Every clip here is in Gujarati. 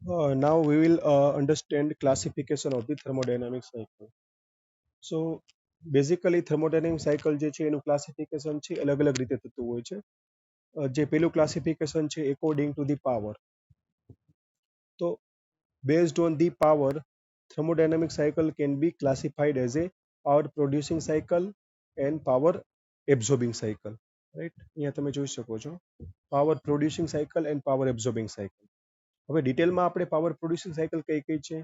Now we will understand classification of the thermodynamic cycle. So basically thermodynamic cycle જે છે એનું classification છે અલગ અલગ રીતે થતું હોય છે. જે પેલું classification છે according to the power. તો based on the power, thermodynamic cycle can be classified as a power producing cycle and power absorbing cycle. Right, અહીંયા તમે જોઈ શકો છો power producing cycle and power absorbing cycle. હવે ડિટેલમાં આપણે પાવર પ્રોડ્યુસિંગ સાયકલ કઈ કઈ છે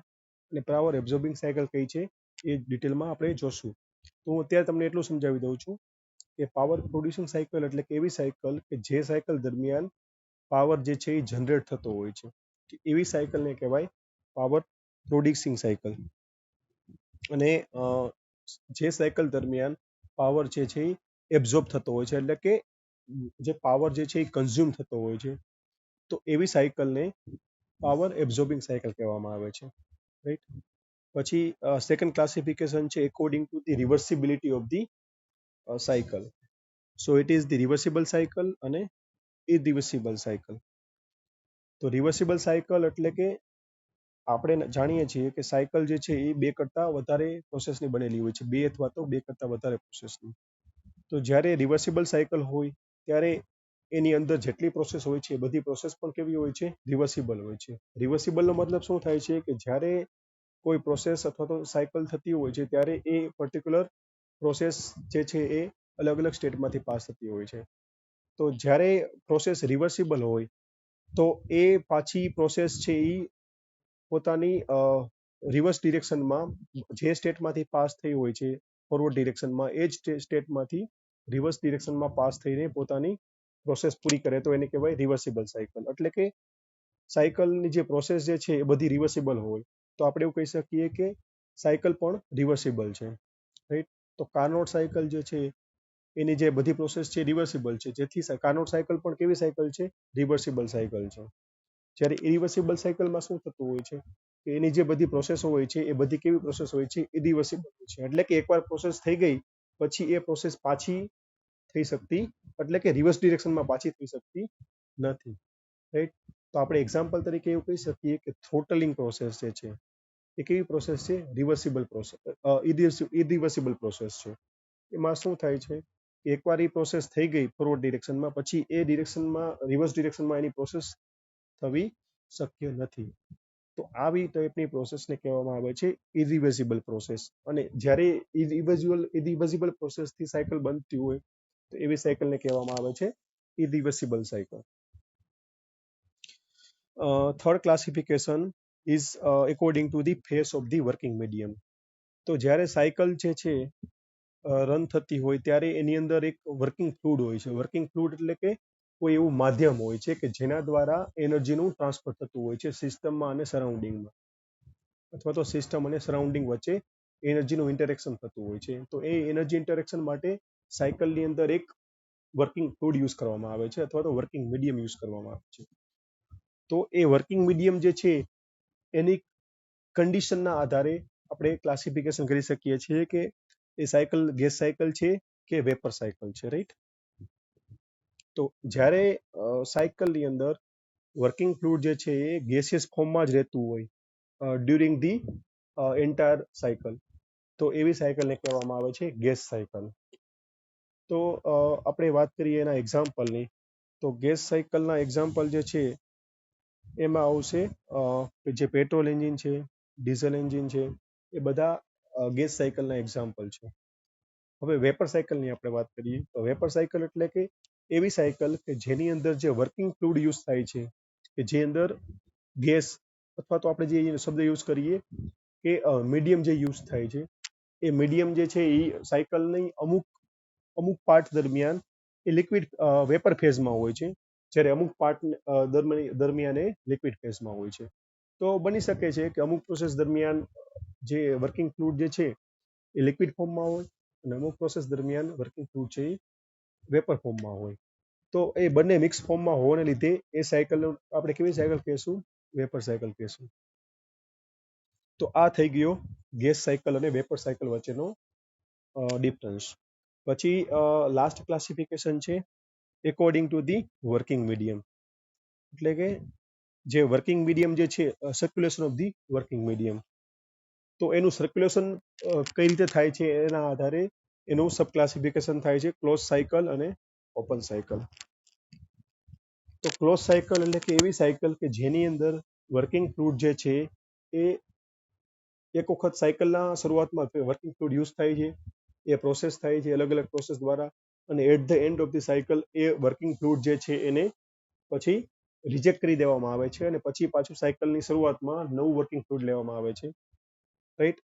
અને પાવર એબ્ઝોર્બિંગ સાયકલ કઈ છે એ ડિટેલમાં આપણે જોશું. તો હું અત્યારે તમને એટલું સમજાવી દઉં છું કે પાવર પ્રોડ્યુસિંગ સાયકલ એટલે કે એવી સાયકલ કે જે સાયકલ દરમિયાન પાવર જે છે એ જનરેટ થતો હોય છે, એવી સાયકલને કહેવાય પાવર પ્રોડ્યુસિંગ સાયકલ. અને જે સાયકલ દરમિયાન પાવર જે છે એ એબ્ઝોર્બ થતો હોય છે, એટલે કે જે પાવર જે છે એ કન્ઝ્યુમ થતો હોય છે, તો એવી સાયકલને પાવર એબ્ઝોર્બિંગ સાયકલ કહેવામાં આવે છે. રાઈટ. પછી સેકન્ડ ક્લાસિફિકેશન છે according to the reversibility of the cycle. So it is the reversible cycle અને ઇરિવર્સિબલ સાયકલ. તો રિવર્સિબલ સાયકલ એટલે કે આપણે જાણીએ છીએ કે સાયકલ જે છે એ બે કરતાં વધારે પ્રોસેસની બનેલી હોય છે, બે અથવા તો બે કરતાં વધારે પ્રોસેસની. તો જ્યારે રિવર્સિબલ સાયકલ હોય ત્યારે એની અંદર જેટલી પ્રોસેસ હોય છે એ બધી પ્રોસેસ પણ કેવી હોય છે? રિવર્સિબલ હોય છે. રિવર્સિબલનો મતલબ શું થાય છે કે જ્યારે કોઈ પ્રોસેસ અથવા તો સાયકલ થતી હોય છે ત્યારે એ પર્ટિક્યુલર પ્રોસેસ જે છે એ અલગ અલગ સ્ટેટમાંથી પાસ થતી હોય છે. તો જ્યારે પ્રોસેસ રિવર્સિબલ હોય તો એ પાછી પ્રોસેસ છે એ પોતાની રિવર્સ ડિરેક્શનમાં જે સ્ટેટમાંથી પાસ થઈ હોય છે ફોરવર્ડ ડિરેક્શનમાં, એ જ સ્ટેટમાંથી રિવર્સ ડિરેક્શનમાં પાસ થઈને પોતાની પ્રોસેસ પૂરી કરે તો એને કહેવાય રિવર્સિબલ સાયકલ. એટલે કે સાયકલની જે પ્રોસેસ જે છે એ બધી રિવર્સિબલ હોય તો આપણે એવું કહી શકીએ કે સાયકલ પણ રિવર્સિબલ છે. રાઈટ. તો કાર્નોટ સાયકલ જે છે એની જે બધી પ્રોસેસ છે રિવર્સિબલ છે, જેથી કાર્નોટ સાયકલ પણ કેવી સાયકલ છે? રિવર્સિબલ સાયકલ છે. જ્યારે ઇરિવર્સિબલ સાયકલમાં શું થતું હોય છે કે એની જે બધી પ્રોસેસો હોય છે એ બધી કેવી પ્રોસેસ હોય છે? ઇરિવર્સિબલ હોય છે. એટલે કે એકવાર પ્રોસેસ થઈ ગઈ પછી એ પ્રોસેસ પાછી થઈ શકતી, એટલે કે રિવર્સ ડિરેક્શનમાં પાછી થઈ શકતી નથી. રાઈટ. તો આપણે એક્ઝામ્પલ તરીકે એવું કહી શકીએ કે થ્રોટલિંગ પ્રોસેસ જે છે એ કેવી પ્રોસેસ છે? રિવર્સિબલ પ્રોસેસ, ઇરિવર્સિબલ પ્રોસેસ છે. એમાં શું થાય છે કે એકવાર એ પ્રોસેસ થઈ ગઈ ફોરવર્ડ ડિરેક્શનમાં પછી એ ડિરેક્શનમાં રિવર્સ ડિરેક્શનમાં એની પ્રોસેસ થવી શક્ય નથી. તો આવી ટાઈપની પ્રોસેસને કહેવામાં આવે છે ઇરિવર્સિબલ પ્રોસેસ. અને જ્યારે ઇરિવર્સિબલ પ્રોસેસથી સાયકલ બનતી હોય તો એવી સાયકલને કહેવામાં આવે છે irreversible cycle. Third classification is according to the face of the working medium. તો જ્યારે સાયકલ જે છે રન થતી હોય ત્યારે એની અંદર એક વર્કિંગ ફ્લુઇડ હોય છે. વર્કિંગ ફ્લુઇડ એટલે કે કોઈ એવું માધ્યમ હોય છે કે જેના દ્વારા એનર્જીનું ટ્રાન્સફર થતું હોય છે સિસ્ટમમાં અને સરાઉન્ડિંગમાં, અથવા તો સિસ્ટમ અને સરાઉન્ડિંગ વચ્ચે એનર્જીનું ઇન્ટરેક્શન થતું હોય છે. તો એ એનર્જી ઇન્ટરેક્શન માટે સાયકલની અંદર એક વર્કિંગ ફ્લુઇડ યુઝ કરવામાં આવે છે અથવા તો વર્કિંગ મીડિયમ યુઝ કરવામાં આવે છે. તો એ વર્કિંગ મીડિયમ જે છે એની કન્ડિશનના આધારે આપણે ક્લાસિફિકેશન કરી શકીએ છીએ કે એ સાયકલ ગેસ સાયકલ છે કે વેપર સાયકલ છે. રાઈટ. તો જ્યારે સાયકલની અંદર વર્કિંગ ફ્લુઇડ જે છે એ ગેસિયસ ફોર્મમાં જ રહેતું હોય ડ્યુરિંગ ધી એન્ટાયર સાયકલ, તો એવી સાયકલને કહેવામાં આવે છે ગેસ સાયકલ. તો આપણે વાત કરીએ એના એક્ઝામ્પલની, તો ગેસ સાયકલના એક્ઝામ્પલ જે છે એમાં આવશે કે જે પેટ્રોલ એન્જિન છે, ડીઝલ એન્જિન છે, એ બધા ગેસ સાયકલના એક્ઝામ્પલ છે. હવે વેપર સાયકલની આપણે વાત કરીએ તો વેપર સાયકલ એટલે કે એવી સાયકલ કે જેની અંદર જે વર્કિંગ ફ્લુઇડ યુઝ થાય છે કે જે અંદર ગેસ અથવા તો આપણે જે શબ્દ યુઝ કરીએ કે મીડિયમ જે યુઝ થાય છે, એ મીડિયમ જે છે એ સાયકલની અમુક અમુક પાર્ટ દરમિયાન એ લિક્વિડ વેપર ફેઝમાં હોય છે, જ્યારે અમુક પાર્ટ દરમિયાન એ લિક્વિડ ફેઝમાં હોય છે. તો બની શકે છે કે અમુક પ્રોસેસ દરમિયાન જે વર્કિંગ ફ્લુઇડ જે છે એ લિક્વિડ ફોર્મમાં હોય અને અમુક પ્રોસેસ દરમિયાન વર્કિંગ ફ્લુઇડ છે એ વેપર ફોર્મમાં હોય. તો એ બંને મિક્સ ફોર્મમાં હોવાને લીધે એ સાયકલ આપણે કેવી સાયકલ કહેશું? વેપર સાયકલ કહેશું. તો આ થઈ ગયો ગેસ સાયકલ અને વેપર સાયકલ વચ્ચેનો ડિફરન્સ. પછી લાસ્ટ ક્લાસિફિકેશન છે according to the working medium. એટલે કે જે વર્કિંગ મીડિયમ જે છે, circulation of the working medium, તો એનું સર્ક્યુલેશન કઈ રીતે થાય છે એના આધારે એનું સબ ક્લાસિફિકેશન થાય છે ક્લોઝ સાયકલ અને ઓપન સાયકલ. તો ક્લોઝ સાયકલ એટલે કે એવી સાયકલ કે જેની અંદર વર્કિંગ ફ્લુઇડ જે છે એ એક વખત સાયકલના શરૂઆતમાં વર્કિંગ ફ્લુઇડ યુઝ થાય છે, એ પ્રોસેસ થાય છે અલગ અલગ પ્રોસેસ દ્વારા, અને at the end of the cycle a working fluid જે છે એને પછી રિજેક્ટ કરી દેવામાં આવે છે, અને પછી પાછું સાયકલની શરૂઆતમાં નવું વર્કિંગ ફ્લુઇડ લેવામાં આવે છે. રાઈટ,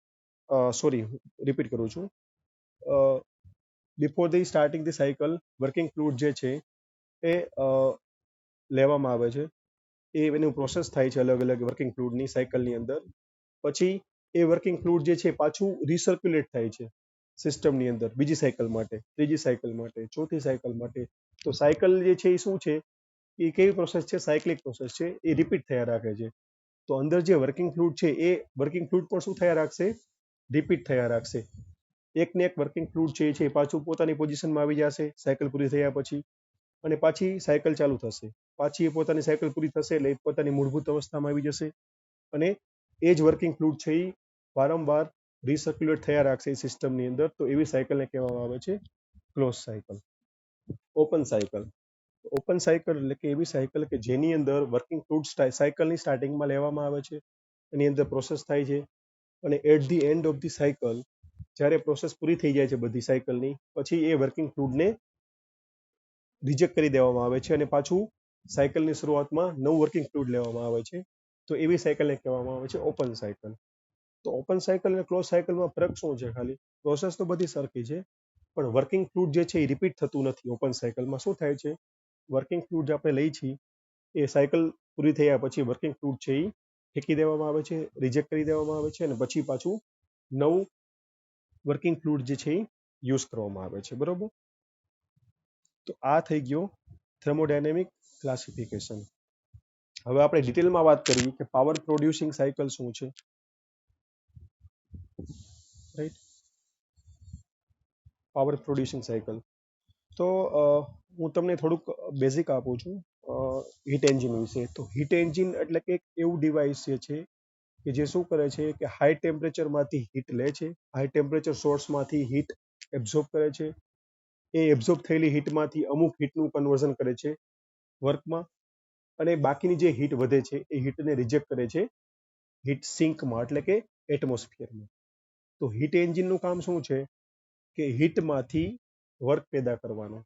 સોરી, રિપીટ કરું છું. Before the starting the cycle working fluid જે છે એ લેવામાં આવે છે, એનું પ્રોસેસ થાય છે અલગ અલગ વર્કિંગ ફ્લુઇડની સાયકલની અંદર. પછી એ વર્કિંગ ફ્લુઇડ જે છે પાછું રિસર્ક્યુલેટ થાય છે સિસ્ટમની અંદર, બીજી સાયકલ માટે, ત્રીજી સાયકલ માટે, ચોથી સાયકલ માટે. તો સાયકલ જે છે એ શું છે, એ કેવી પ્રોસેસ છે, સાયક્લિક પ્રોસેસ છે, એ રિપીટ થયા રાખે છે. તો અંદર જે વર્કિંગ ફ્લુઇડ છે એ વર્કિંગ ફ્લુઇડ પણ શું થયા રાખશે, રિપીટ થયા રાખશે. એકને એક વર્કિંગ ફ્લુઇડ છે એ પાછું પોતાની પોઝિશનમાં આવી જશે સાયકલ પૂરી થયા પછી, અને પાછી સાયકલ ચાલુ થશે. પાછી એ પોતાની સાયકલ પૂરી થશે એટલે એ પોતાની મૂળભૂત અવસ્થામાં આવી જશે, અને એ જ વર્કિંગ ફ્લુઇડ છે એ વારંવાર રિસર્ક્યુલેટ થયા રાખશે સિસ્ટમની અંદર. તો એવી સાયકલને કહેવામાં આવે છે close cycle. Open cycle, open cycle એટલે કે એવી સાયકલ કે જેની અંદર વર્કિંગ ફ્લુઇડ સાયકલની સ્ટાર્ટિંગમાં લેવામાં આવે છે, એની અંદર પ્રોસેસ થાય છે, અને at the end of the cycle જ્યારે પ્રોસેસ પૂરી થઈ જાય છે બધી સાયકલની, પછી એ વર્કિંગ ફ્લુઇડને રિજેક્ટ કરી દેવામાં આવે છે, અને પાછું સાયકલની શરૂઆતમાં નવું વર્કિંગ ફ્લુઇડ લેવામાં આવે છે. તો એવી સાયકલને કહેવામાં આવે છે ઓપન સાયકલ. તો ઓપન સાયકલ અને ક્લોઝ સાયકલમાં ફરક શું છે? ખાલી પ્રોસેસ તો બધી સરખી છે, પણ વર્કિંગ ફ્લુઇડ જે છે એ રિપીટ થતું નથી. ઓપન સાયકલમાં શું થાય છે, વર્કિંગ ફ્લુઇડ જે આપણે લઈ છીએ એ સાયકલ પૂરી થયા પછી વર્કિંગ ફ્લુઇડ છે એ ફેંકી દેવામાં આવે છે, રિજેક્ટ કરી દેવામાં આવે છે, અને પછી પાછું નવું વર્કિંગ ફ્લુઇડ જે છે એ યુઝ કરવામાં આવે છે. બરોબર, તો આ થઈ ગયો થર્મોડાયનેમિક ક્લાસિફિકેશન. હવે આપણે ડિટેલમાં વાત કરીએ કે પાવર પ્રોડ્યુસિંગ સાયકલ શું છે. Right, power producing cycle. તો હું તમને થોડુંક બેઝિક આપું છું હીટ એન્જિન વિશે. તો હીટ એન્જિન એટલે કે એક એવું ડિવાઇસ છે કે જે શું કરે છે કે હાઈ ટેમ્પરેચરમાંથી હીટ લે છે, હાઈ ટેમ્પરેચર સોર્સમાંથી હીટ એબ્ઝોર્બ કરે છે, એ એબ્ઝોર્બ થયેલી હીટમાંથી અમુક હીટનું કન્વર્ઝન કરે છે વર્કમાં, અને બાકીની જે હીટ વધે છે એ હીટને રિજેક્ટ કરે છે હીટ સિંકમાં, એટલે કે એટમોસ્ફિયરમાં. તો હીટ એન્જિનનું કામ શું છે કે હીટમાંથી વર્ક પેદા કરવાનો.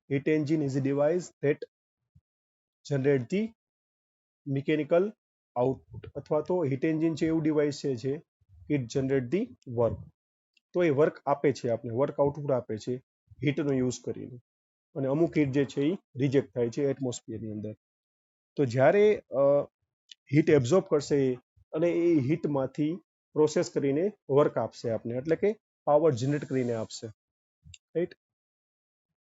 Heat engine is a device that generate the mechanical output, અથવા તો હીટ એન્જિન છે એવું ડિવાઇસ છે ઇટ જનરેટ ધી વર્ક. તો એ વર્ક આપે છે, આપણે વર્ક આઉટપુટ આપે છે હીટનો યુઝ કરીને, અને અમુક હીટ જે છે એ રિજેક્ટ થાય છે એટમોસ્ફિયરની અંદર. તો જ્યારે હીટ એબ્ઝોર્બ કરશે અને એ હીટમાંથી પ્રોસેસ કરીને વર્ક આપશે આપને, એટલે કે પાવર જનરેટ કરીને આપશે. રાઈટ,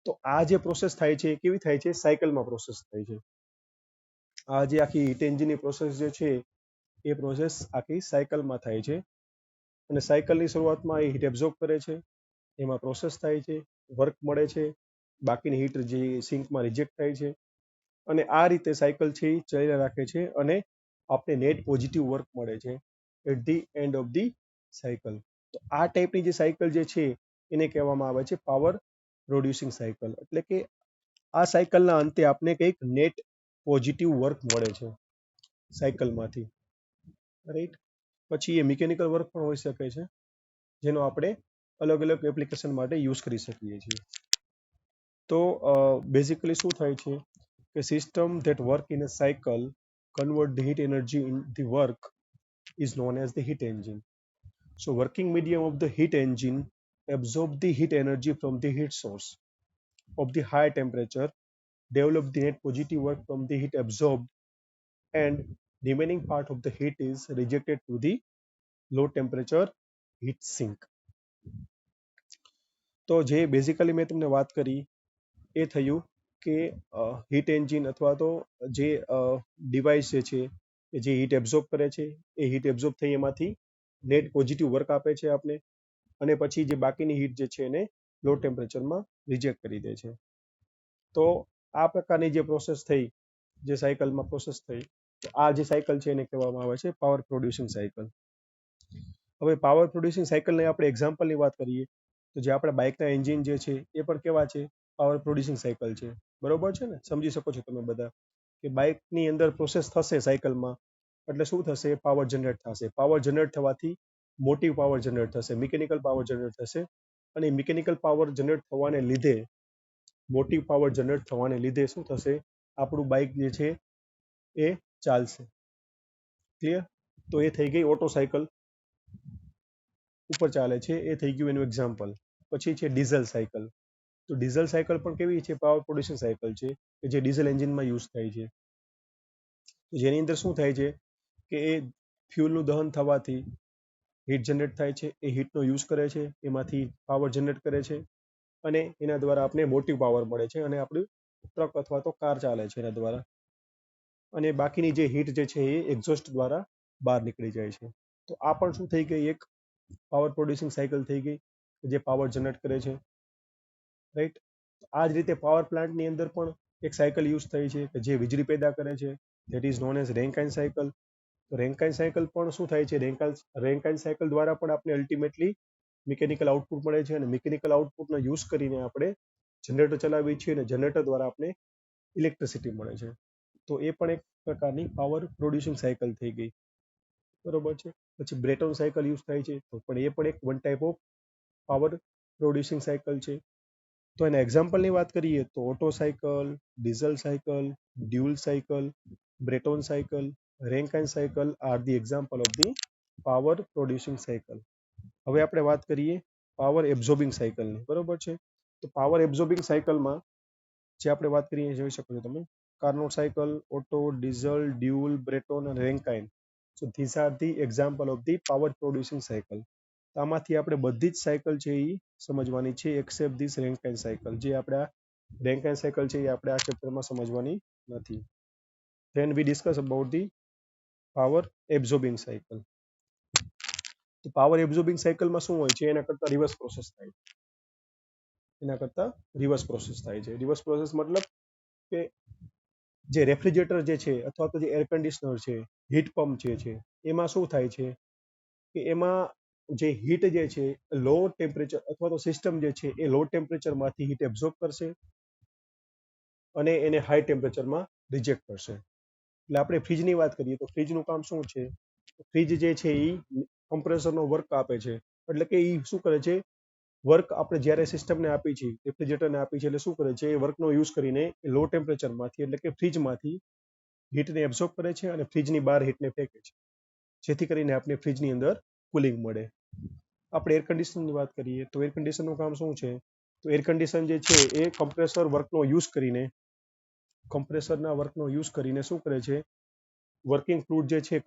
તો આ જે પ્રોસેસ થાય છે એ કેવી થાય છે, સાયકલમાં પ્રોસેસ થાય છે. આ જે આખી હીટ એન્જિનની પ્રોસેસ જે છે એ પ્રોસેસ આખી સાયકલમાં થાય છે, અને સાયકલની શરૂઆતમાં એ હીટ એબ્ઝોર્બ કરે છે, એમાં પ્રોસેસ થાય છે, વર્ક મળે છે, બાકીની હીટ જે સિંકમાં રિજેક્ટ થાય છે, અને આ રીતે સાયકલ છે એ ચાલ્યા રાખે છે, અને આપણે નેટ પોઝિટિવ વર્ક મળે છે at the end of the cycle. તો આ ટાઈપની જે સાયકલ જે છે એને કહેવામાં આવે છે પાવર પ્રોડ્યુસિંગ સાયકલ. એટલે કે આ સાયકલના અંતે આપણે કંઈક નેટ પોઝિટિવ વર્ક મળે છે સાયકલમાંથી. રાઈટ, પછી એ મિકેનિકલ વર્ક પણ હોઈ શકે છે, જેનો આપણે અલગ અલગ એપ્લિકેશન માટે યુઝ કરી શકીએ છીએ. તો બેઝિકલી શું થાય છે કે system that work in a cycle convert the heat energy in the work is known as the heat engine. So working medium of the heat engine absorb the heat energy from the heat source of the high temperature, develop the net positive work from the heat absorbed, and remaining part of the heat is rejected to the low temperature heat sink. તો જે બેઝિકલી મેં તમને વાત કરી એ થયું કે હીટ એન્જિન અથવા તો જે ડિવાઇસ છે કે જે હીટ એબ્ઝોર્બ કરે છે, એ હીટ એબ્ઝોર્બ થઈ એમાંથી નેટ પોઝિટિવ વર્ક આપે છે આપને, અને પછી જે બાકીની હીટ જે છે એને લો ટેમ્પરેચરમાં રિજેક્ટ કરી દે છે. તો આ પ્રકારની જે પ્રોસેસ થઈ, જે સાયકલમાં પ્રોસેસ થઈ, તો આ જે સાયકલ છે એને કહેવામાં આવે છે પાવર પ્રોડ્યુસિંગ સાયકલ. હવે પાવર પ્રોડ્યુસિંગ સાયકલની આપણે એક્ઝામ્પલની વાત કરીએ તો જે આપણા બાઇકના એન્જિન જે છે એ પણ કેવા છે, પાવર પ્રોડ્યુસિંગ સાયકલ છે. બરોબર છે ને, સમજી શકો છો તમે બધા કે બાઇકની અંદર પ્રોસેસ થશે સાયકલમાં એટલે શું થશે, પાવર જનરેટ થશે. પાવર જનરેટ થવાથી મોટિવ પાવર જનરેટ થશે, મિકેનિકલ પાવર જનરેટ થશે. અને મિકેનિકલ પાવર જનરેટ થવાને લીધે, મોટિવ પાવર જનરેટ થવાને લીધે શું થશે, આપણું બાઇક જે છે એ ચાલશે. ક્લિયર? તો એ થઈ ગઈ ઓટો સાયકલ ઉપર ચાલે છે, એ થઈ ગયું એનું એક્ઝામ્પલ. પછી છે ડીઝલ સાયકલ. તો ડીઝલ સાયકલ પણ કેવી છે, પાવર પ્રોડ્યુસિંગ સાયકલ છે કે જે ડીઝલ એન્જિનમાં યુઝ થાય છે. તો જેની અંદર શું થાય છે કે એ ફ્યુલનું દહન થવાથી હીટ જનરેટ થાય છે, એ હીટનો યુઝ કરે છે, એમાંથી પાવર જનરેટ કરે છે અને એના દ્વારા આપણે મોટિવ પાવર મળે છે અને આપણું ટ્રક અથવા તો કાર ચાલે છે એના દ્વારા. અને બાકીની જે હીટ જે છે એ એક્ઝોસ્ટ દ્વારા બહાર નીકળી જાય છે. તો આ પણ શું થઈ ગઈ, એક પાવર પ્રોડ્યુસિંગ સાયકલ થઈ ગઈ જે પાવર જનરેટ કરે છે. રાઈટ? આ જ રીતે પાવર પ્લાન્ટની અંદર પણ એક સાયકલ યુઝ થઈ છે કે જે વીજળી પેદા કરે છે, that is known as Rankine cycle. તો રેન્કાઇન સાયકલ પણ શું થાય છે, રેન્કાઇન સાયકલ દ્વારા પણ આપણે અલ્ટિમેટલી મિકેનિકલ આઉટપુટ મળે છે અને મિકેનિકલ આઉટપુટનો યુઝ કરીને આપણે જનરેટર ચલાવીએ છીએ અને જનરેટર દ્વારા આપણે ઇલેક્ટ્રિસિટી મળે છે. તો એ પણ એક પ્રકારની પાવર પ્રોડ્યુસિંગ સાયકલ થઈ ગઈ. બરોબર છે. પછી બ્રેટોન સાયકલ યુઝ થાય છે, તો પણ એ પણ એક one type of power producing cycle છે. તો એના એક્ઝામ્પલની વાત કરીએ તો auto cycle, diesel cycle, dual cycle, Brayton cycle, Rankine cycle R the example of the power producing cycle. હવે આપણે વાત કરીએ પાવર એબ્ઝોર્બિંગ સાયકલની. બરોબર છે. તો પાવર એબ્ઝોર્બિંગ સાયકલમાં જે આપણે વાત કરીએ જોઈ શકો છો તમે, Carnot cycle, Otto, diesel, dual, Brayton અને Rankine. So these are the example of the power producing cycle. આમાંથી આપણે બધી જ સાયકલ છે એ સમજવાની છે એક્સેપ્ટ ધીસ રેન્કાઇન સાયકલ. જે આપણે આ રેન્કાઇન સાયકલ છે એ આપણે આ ચેપ્ટરમાં સમજવાની નથી. Then we discuss about the power absorbing cycle. તો પાવર એબ્ઝોર્બિંગ સાયકલમાં શું હોય છે, એના કરતાં રિવર્સ પ્રોસેસ થાય છે. રિવર્સ પ્રોસેસ મતલબ કે જે રેફ્રિજરેટર જે છે અથવા તો જે એર કન્ડિશનર છે, હીટ પંપ જે છે, એમાં શું થાય છે કે એમાં જે હીટ જે છે લો ટેમ્પરેચર અથવા તો સિસ્ટમ જે છે એ લો ટેમ્પરેચરમાંથી હીટ એબ્ઝોર્બ કરશે અને એને હાઈ ટેમ્પરેચરમાં રિજેક્ટ કરશે. એટલે આપણે ફ્રીજની વાત કરીએ તો ફ્રીજનું કામ શું છે, ફ્રીજ જે છે એ કમ્પ્રેસરનો વર્ક આપે છે. એટલે કે એ શું કરે છે, વર્ક આપણે જ્યારે સિસ્ટમને આપી છે, રેફ્રિજરેટરને આપી છે, એટલે શું કરે છે, એ વર્કનો યુઝ કરીને લો ટેમ્પરેચરમાંથી એટલે કે ફ્રીજમાંથી હીટને એબ્ઝોર્બ કરે છે અને ફ્રીજની બહાર હીટને ફેંકે છે, જેથી કરીને આપણે ફ્રીજની અંદર કુલિંગ મળે. આપણે એર કન્ડિશનરની વાત કરીએ તો એર કન્ડિશનનું કામ શું છે, તો એર કન્ડિશન જે છે એ કમ્પ્રેસરના વર્કનો યુઝ કરીને શું કરે છે, વર્કિંગ ફ્લુઇડ જે છે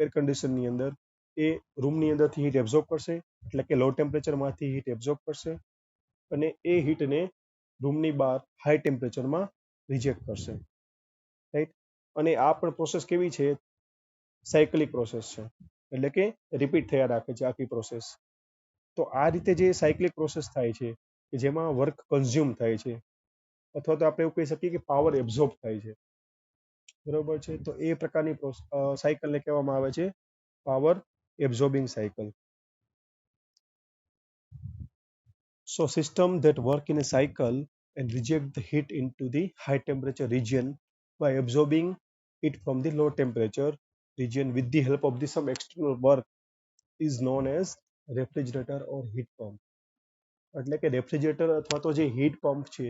એર કન્ડિશનની અંદર એ રૂમની અંદરથી હીટ એબ્ઝોર્બ કરશે, એટલે કે લો ટેમ્પરેચરમાંથી હીટ એબ્ઝોર્બ કરશે અને એ હીટને રૂમની બહાર હાઈ ટેમ્પરેચરમાં રિજેક્ટ કરશે. રાઈટ? અને આ પણ પ્રોસેસ કેવી છે, સાયકલિક પ્રોસેસ છે, એટલે કે રિપીટ થયા રાખે છે આખી પ્રોસેસ. તો આ રીતે જે સાયકલિક પ્રોસેસ થાય છે કે જેમાં વર્ક કન્ઝ્યુમ થાય છે અથવા તો આપણે એવું કહી શકીએ કે પાવર એબ્ઝોર્બ થાય છે. બરોબર છે. તો એ પ્રકારની સાયકલને કહેવામાં આવે છે power absorbing cycle. So system that work in a cycle and reject the heat into the high temperature region by absorbing it from the low temperature region with the help of some external work is known as refrigerator or heat pump. એટલે કે રેફ્રિજરેટર અથવા તો જે હીટ પંપ છે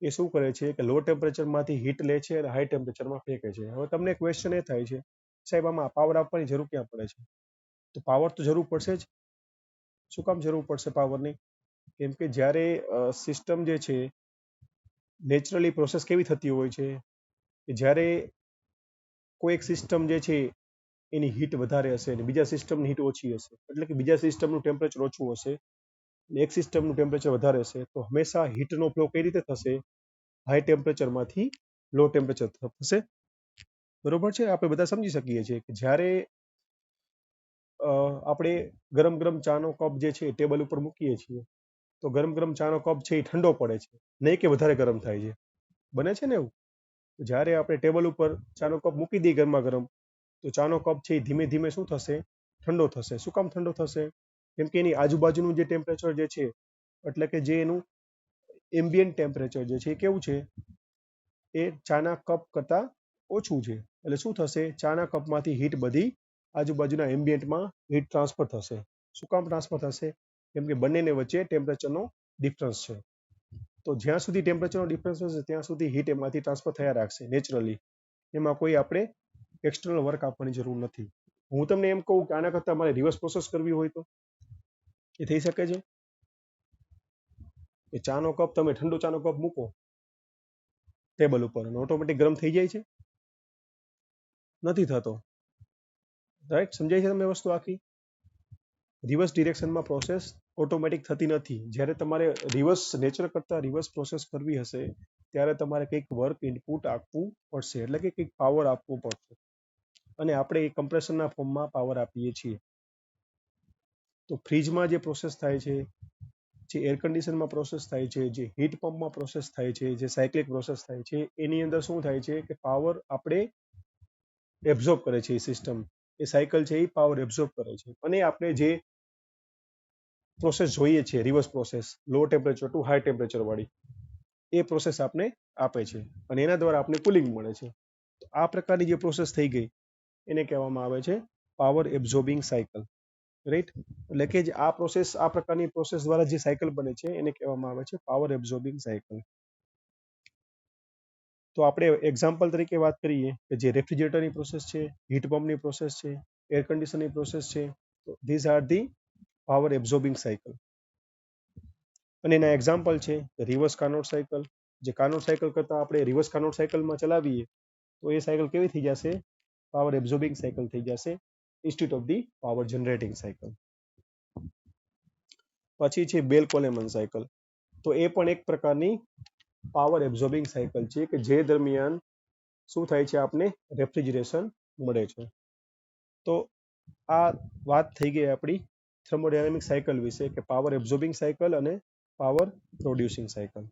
એ શું કરે છે કે લો ટેમ્પરેચરમાંથી હીટ લે છે અને હાઈ ટેમ્પરેચરમાં ફેંકે છે. હવે તમને ક્વેશ્ચન એ થાય છે, સાહેબ આમાં પાવર આપવાની જરૂર ક્યાં પડે છે? તો પાવર તો જરૂર પડશે જ. શું કામ જરૂર પડશે પાવરની? કેમ કે જ્યારે સિસ્ટમ જે છે નેચરલી પ્રોસેસ કેવી થતી હોય છે કે જ્યારે કોઈ એક સિસ્ટમ જે છે એની હીટ વધારે હશે અને બીજા સિસ્ટમની હીટ ઓછી હશે, એટલે કે બીજા સિસ્ટમનું ટેમ્પરેચર ઓછું હશે અને એક સિસ્ટમનું ટેમ્પરેચર વધારે હશે, તો હંમેશા હીટનો ફ્લો કઈ રીતે થશે, હાઈ ટેમ્પરેચરમાંથી લો ટેમ્પરેચર થશે. બરોબર છે. આપણે બધા સમજી શકીએ છીએ કે જ્યારે આપણે ગરમ ગરમ ચાનો કપ જે છે ટેબલ ઉપર મૂકીએ છીએ તો ગરમ ગરમ ચાનો કપ છે એ ઠંડો પડે છે, નહીં કે વધારે ગરમ થાય છે. બને છે ને એવું? જ્યારે આપણે ટેબલ ઉપર ચાનો કપ મૂકી દઈએ ગરમા ગરમ, તો ચાનો કપ છે એ ધીમે ધીમે શું થશે, ઠંડો થશે. શું કામ ઠંડો થશે? કેમ કે એની આજુબાજુનું જે ટેમ્પરેચર જે છે, એટલે કે જે એનું એમ્બિયન્ટ ટેમ્પરેચર જે છે એ કેવું છે, એ ચાના કપ કરતાં ઓછું છે. એટલે શું થશે, ચાના કપમાંથી હીટ બધી આજુબાજુના એમ્બિયન્ટમાં હીટ ટ્રાન્સફર થશે. શું કામ ટ્રાન્સફર થશે? કેમ કે બંનેને વચ્ચે ટેમ્પરેચરનો ડિફરન્સ છે. તો જ્યાં સુધી ટેમ્પરેચરનો ડિફરન્સ હશે ત્યાં સુધી હીટ એમાંથી ટ્રાન્સફર થયા રાખશે નેચરલી. એમાં કોઈ આપણે એક્સટર્નલ વર્ક આપવાની જરૂર નથી. હું તમને એમ કહું કે આના કરતાં મારે રિવર્સ પ્રોસેસ કરવી હોય તો એ થઈ શકે છે? એ ચાનો કપ, તમે ઠંડો ચાનો કપ મૂકો ટેબલ ઉપર અને ઓટોમેટિક ગરમ થઈ જાય છે? નથી થતો. રાઈટ? સમજાય છે તમને વસ્તુ આખી? રિવર્સ ડિરેક્શનમાં પ્રોસેસ ઓટોમેટિક થતી નથી. જ્યારે તમારે રિવર્સ નેચર કરતાં રિવર્સ પ્રોસેસ કરવી હશે ત્યારે તમારે કંઈક વર્ક ઇનપુટ આપવું પડશે, એટલે કે કંઈક પાવર આપવો પડશે. અને આપણે એ કમ્પ્રેશનના ફોર્મમાં પાવર આપીએ છીએ. તો ફ્રીજમાં જે પ્રોસેસ થાય છે, જે એર કન્ડિશનમાં પ્રોસેસ થાય છે, જે હીટ પંપમાં પ્રોસેસ થાય છે, જે સાયક્લિક પ્રોસેસ થાય છે, એની અંદર શું થાય છે કે પાવર આપણે એબ્ઝોર્બ કરે છે. એ સિસ્ટમ, એ સાયકલ છે, એ પાવર એબ્ઝોર્બ કરે છે અને આપણે જે પ્રોસેસ જોઈએ છે, reverse process, low temperature to high temperature વાળી, એ પ્રોસેસ આપણે આપે છે અને એના દ્વારા આપણે કુલિંગ મળે છે. તો આ પ્રકારની જે પ્રોસેસ થઈ ગઈ એને કહેવામાં આવે છે પાવર એબ્ઝોર્બિંગ સાયકલ. રાઈટ? એટલે કે આ પ્રોસેસ, આ પ્રકારની પ્રોસેસ દ્વારા જે સાયકલ બને છે એને કહેવામાં આવે છે પાવર એબ્ઝોર્બિંગ સાયકલ. તો આપણે એક્ઝામ્પલ તરીકે વાત કરીએ કે જે રેફ્રિજરેટરની પ્રોસેસ છે, હીટ પંપની પ્રોસેસ છે, એર કન્ડિશનની પ્રોસેસ છે, તો these are the power absorbing cycle. અને એના એક્ઝામ્પલ છે રિવર્સ કાર્નોટ સાયકલ. જે કાર્નોટ સાયકલ કરતાં આપણે રિવર્સ કાર્નોટ સાયકલમાં ચલાવીએ તો એ સાયકલ કેવી થઈ જશે, પાવર એબ્ઝોર્બિંગ સાયકલ થઈ જશે instead of the power generating cycle. પછી છે બેલ કોલેમન સાયકલ. તો એ પણ એક પ્રકારની પાવર એબ્ઝોર્બિંગ સાયકલ છે કે જે દરમિયાન શું થાય છે, આપને રેફ્રિજરેશન મળે છે. તો આ વાત થઈ ગઈ આપણી થર્મોડાયનેમિક સાયકલ વિશે, કે પાવર એબ્ઝોર્બિંગ સાયકલ અને પાવર પ્રોડ્યુસિંગ સાયકલ.